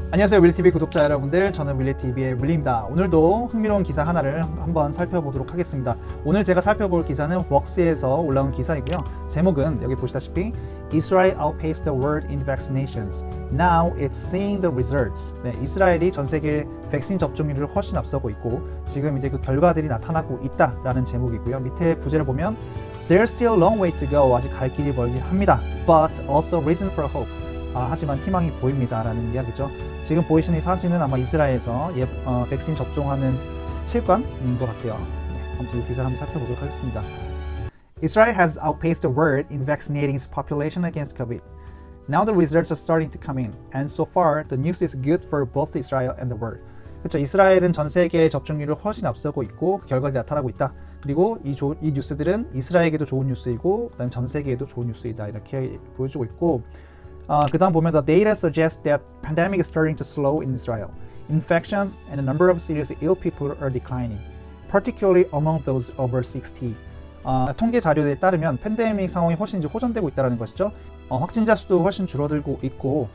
안녕하세요, 윌리TV 구독자 여러분들. 저는 윌리TV의 윌리입니다. 오늘도 흥미로운 기사 하나를 한번 살펴보도록 하겠습니다. 오늘 제가 살펴볼 기사는 웍스에서 올라온 기사이고요. 제목은 여기 보시다시피 Israel outpaced the world in vaccinations. Now it's seeing the results. 네, 이스라엘이 전 세계 백신 접종률을 훨씬 앞서고 있고 지금 이제 그 결과들이 나타나고 있다라는 제목이고요. 밑에 부제를 보면 There's still a long way to go. 아직 갈 길이 멀긴 합니다. But also reason for hope. 하지만 희망이 보입니다 라는 이야기죠. 지금 보이시는 이 사진은 아마 이스라엘에서 백신 접종하는 체육관인 것 같아요. 네, 아무튼 이 기사를 한번 살펴보도록 하겠습니다. Israel has outpaced the world in vaccinating its population against COVID. Now the results are starting to come in, and so far the news is good for both Israel and the world. 그렇죠. 이스라엘은 전 세계의 접종률을 훨씬 앞서고 있고 그 결과들이 나타나고 있다. 그리고 이 뉴스들은 이스라엘에게도 좋은 뉴스이고 그다음에 전 세계에도 좋은 뉴스이다 이렇게 보여주고 있고. 그 다음 보면 the data suggests that pandemic is starting to slow in Israel. Infections and the number of seriously ill people are declining, particularly among those over 60. 통계 자료에 따르면 팬데믹 상황이 훨씬 이제 호전되고 있다는 것이죠. 확진자 수도 훨씬 줄어들고 있고,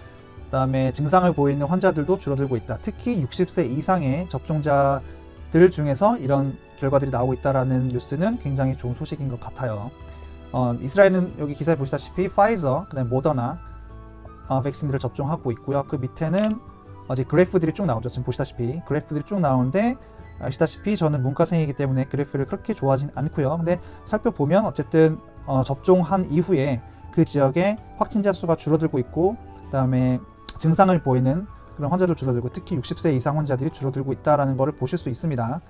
그다음에 증상을 보이는 환자들도 줄어들고 있다. 특히 60세 이상의 접종자들 중에서 이런 결과들이 나오고 있다라는 뉴스는 굉장히 좋은 소식인 것 같아요. 이스라엘은 여기 기사에 보시다시피 파이저, 그다음에 모더나 백신들을 접종하고 있고요. 그 밑에는 이제 그래프들이 쭉 나오죠. 지금 보시다시피 그래프들이 쭉 나오는데 아시다시피 저는 문과생이기 때문에 그래프를 그렇게 좋아하진 않고요. 근데 살펴보면 어쨌든 접종한 이후에 그 지역에 확진자 수가 줄어들고 있고 그다음에 증상을 보이는 그런 환자들 줄어들고 특히 60세 이상 환자들이 줄어들고 있다라는 것을 보실 수 있습니다.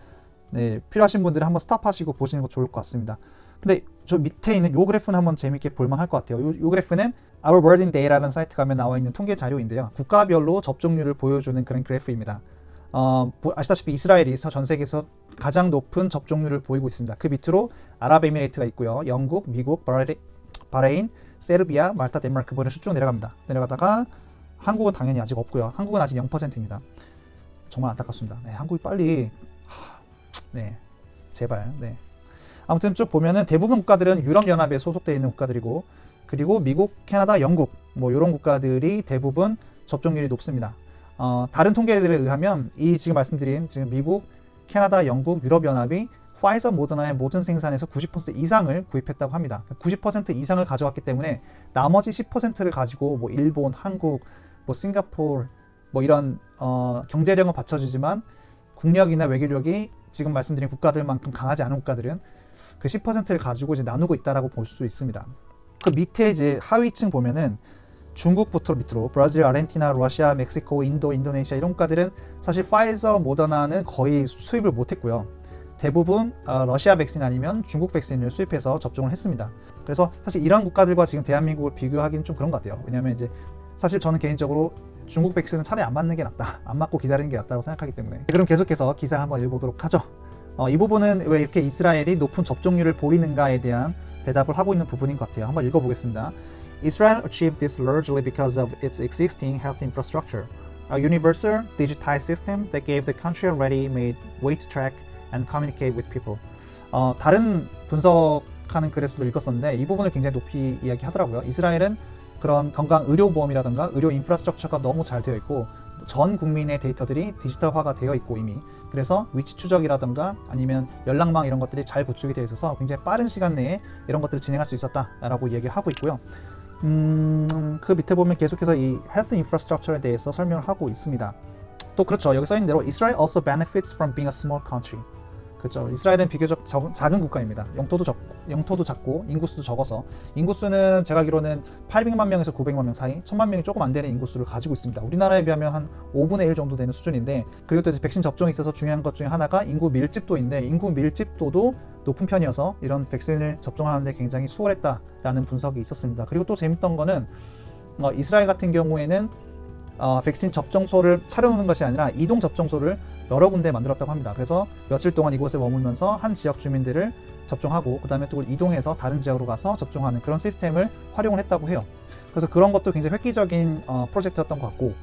네, 필요하신 분들은 한번 스탑하시고 보시는 거 좋을 것 같습니다. 근데 저 밑에 있는 요 그래프는 한번 재밌게 볼만 할 것 같아요. 요 그래프는 Our World in Data라는 사이트 가면 나와 있는 통계 자료인데요. 국가별로 접종률을 보여주는 그런 그래프입니다. 아시다시피 이스라엘이 전 세계에서 가장 높은 접종률을 보이고 있습니다. 그 밑으로 아랍에미레이트가 있고요. 영국, 미국, 바레인, 세르비아, 말타, 덴마크 이런 쭉 내려갑니다. 내려가다가 한국은 당연히 아직 없고요. 한국은 아직 0%입니다. 정말 안타깝습니다. 네, 한국이 빨리 네, 제발. 네. 아무튼 쭉 보면은 대부분 국가들은 유럽연합에 소속되어 있는 국가들이고 그리고 미국, 캐나다, 영국 뭐 이런 국가들이 대부분 접종률이 높습니다. 다른 통계들에 의하면 이 지금 말씀드린 지금 미국, 캐나다, 영국, 유럽연합이 파이저, 모더나의 모든 생산에서 90% 이상을 구입했다고 합니다. 90% 이상을 가져왔기 때문에 나머지 10%를 가지고 뭐 일본, 한국, 뭐 싱가포르 뭐 이런 경제력은 받쳐주지만 국력이나 외교력이 지금 말씀드린 국가들만큼 강하지 않은 국가들은 그 10%를 가지고 이제 나누고 있다라고 볼 수 있습니다. 그 밑에 이제 하위층 보면은 중국부터 밑으로 브라질, 아르헨티나, 러시아, 멕시코, 인도, 인도네시아 이런 국가들은 사실 파이저, 모더나는 거의 수입을 못했고요. 대부분 러시아 백신 아니면 중국 백신을 수입해서 접종을 했습니다. 그래서 사실 이런 국가들과 지금 대한민국을 비교하기는 좀 그런 것 같아요. 왜냐하면 이제 사실 저는 개인적으로 중국 백신은 차라리 안 맞는 게 낫다, 안 맞고 기다리는 게 낫다고 생각하기 때문에. 그럼 계속해서 기사 한번 읽어보도록 하죠. 이 부분은 왜 이렇게 이스라엘이 높은 접종률을 보이는가에 대한 대답을 하고 있는 부분인 것 같아요. 한번 읽어보겠습니다. Israel achieved this largely because of its existing health infrastructure, a universal digitized system that gave the country a ready-made way to track and communicate with people. 다른 분석하는 글에서도 읽었었는데 이 부분을 굉장히 높이 이야기하더라고요. 이스라엘은 그런 건강 의료보험이라든가 의료 인프라스트럭처가 너무 잘 되어 있고 전 국민의 데이터들이 디지털화가 되어 있고 이미 그래서 위치 추적이라든가 아니면 연락망 이런 것들이 잘 구축이 되어 있어서 굉장히 빠른 시간 내에 이런 것들을 진행할 수 있었다라고 얘기를 하고 있고요. 그 밑에 보면 계속해서 이 헬스 인프라스트럭처에 대해서 설명을 하고 있습니다. 또 그렇죠. 여기 써있는 대로 Israel also benefits from being a small country. 그렇죠. 이스라엘은 비교적 작은 국가입니다. 영토도 작고 인구수도 적어서 인구수는 제가 알기로는 800만 명에서 900만 명 사이 1000만 명이 조금 안 되는 인구수를 가지고 있습니다. 우리나라에 비하면 한 5분의 1 정도 되는 수준인데 그리고 또 이제 백신 접종에 있어서 중요한 것 중에 하나가 인구 밀집도인데 인구 밀집도도 높은 편이어서 이런 백신을 접종하는데 굉장히 수월했다라는 분석이 있었습니다. 그리고 또 재밌던 거는 이스라엘 같은 경우에는 백신 접종소를 차려놓는 것이 아니라 이동 접종소를 여러 군데 만들었다고 합니다. 그래서 며칠 동안 이곳에 머물면서 한 지역 주민들을 접종하고 그 다음에 또 이동해서 다른 지역으로 가서 접종하는 그런 시스템을 활용을 했다고 해요. 그래서 그런 것도 굉장히 획기적인 프로젝트였던 것 같고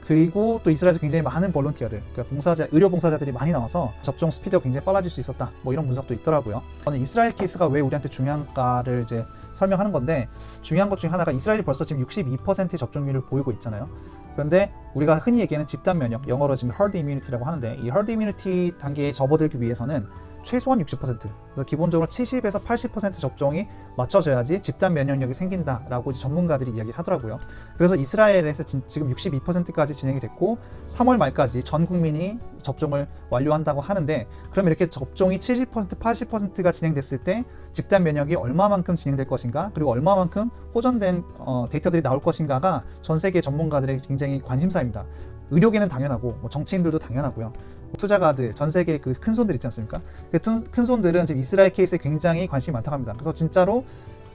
그리고 또 이스라엘에서 굉장히 많은 볼런티어들, 그러니까 의료 봉사자들이 많이 나와서 접종 스피드가 굉장히 빨라질 수 있었다. 뭐 이런 분석도 있더라고요. 저는 이스라엘 케이스가 왜 우리한테 중요한가를 이제 설명하는 건데 중요한 것 중에 하나가 이스라엘이 벌써 지금 62%의 접종률을 보이고 있잖아요. 그런데 우리가 흔히 얘기하는 집단 면역, 영어로 지금 herd immunity라고 하는데, 이 herd immunity 단계에 접어들기 위해서는 최소한 60%, 그래서 기본적으로 70에서 80% 접종이 맞춰져야지 집단 면역력이 생긴다라고 전문가들이 이야기를 하더라고요. 그래서 이스라엘에서 지금 62%까지 진행이 됐고 3월 말까지 전 국민이 접종을 완료한다고 하는데, 그럼 이렇게 접종이 70%, 80%가 진행됐을 때 집단 면역이 얼마만큼 진행될 것인가, 그리고 얼마만큼 호전된 데이터들이 나올 것인가가 전 세계 전문가들의 굉장히 관심사입니다. 의료계는 당연하고 정치인들도 당연하고요. 투자가들, 전 세계 그 큰 손들 있지 않습니까? 그 큰 손들은 지금 이스라엘 케이스에 굉장히 관심이 많다고 합니다. 그래서 진짜로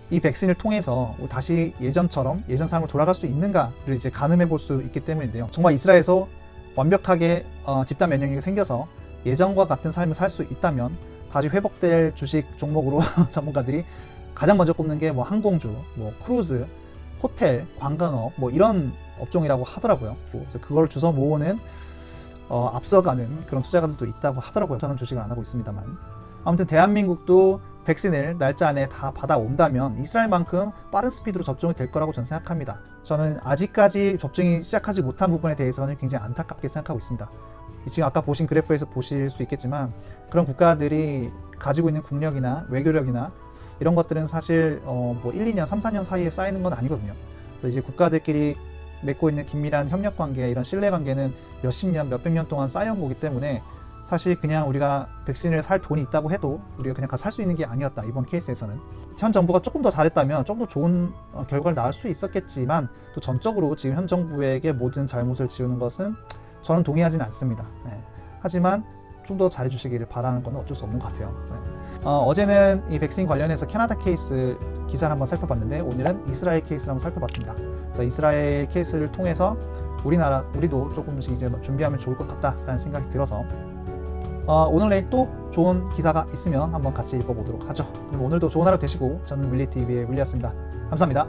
이 백신을 통해서 다시 예전처럼 예전 삶으로 돌아갈 수 있는가를 이제 가늠해 볼 수 있기 때문인데요. 정말 이스라엘에서 완벽하게 집단 면역력이 생겨서 예전과 같은 삶을 살 수 있다면 다시 회복될 주식 종목으로 전문가들이 가장 먼저 꼽는 게 뭐 항공주, 뭐 크루즈, 호텔, 관광업 뭐 이런 업종이라고 하더라고요. 그래서 그걸 주워 모으는 앞서가는 그런 투자가들도 있다고 하더라고요. 저는 주식을 안 하고 있습니다만. 아무튼 대한민국도 백신을 날짜 안에 다 받아온다면 이스라엘만큼 빠른 스피드로 접종이 될 거라고 저는 생각합니다. 저는 아직까지 접종이 시작하지 못한 부분에 대해서는 굉장히 안타깝게 생각하고 있습니다. 지금 아까 보신 그래프에서 보실 수 있겠지만 그런 국가들이 가지고 있는 국력이나 외교력이나 이런 것들은 사실 뭐 1, 2년, 3, 4년 사이에 쌓이는 건 아니거든요. 그래서 이제 국가들끼리 맺고 있는 긴밀한 협력 관계, 이런 신뢰 관계는 몇십 년, 몇백 년 동안 쌓여온 거기 때문에 사실 그냥 우리가 백신을 살 돈이 있다고 해도 우리가 그냥 가서 살 수 있는 게 아니었다. 이번 케이스에서는 현 정부가 조금 더 잘했다면 조금 더 좋은 결과를 낳을 수 있었겠지만, 또 전적으로 지금 현 정부에게 모든 잘못을 지우는 것은 저는 동의하지는 않습니다. 네. 하지만 좀 더 잘해주시기를 바라는 건 어쩔 수 없는 것 같아요. 네. 어제는 이 백신 관련해서 캐나다 케이스 기사를 한번 살펴봤는데, 오늘은 이스라엘 케이스를 한번 살펴봤습니다. 그래서 이스라엘 케이스를 통해서 우리도 조금씩 이제 준비하면 좋을 것 같다라는 생각이 들어서 오늘 내일 또 좋은 기사가 있으면 한번 같이 읽어보도록 하죠. 그럼 오늘도 좋은 하루 되시고, 저는 윌리TV의 윌리였습니다. 감사합니다.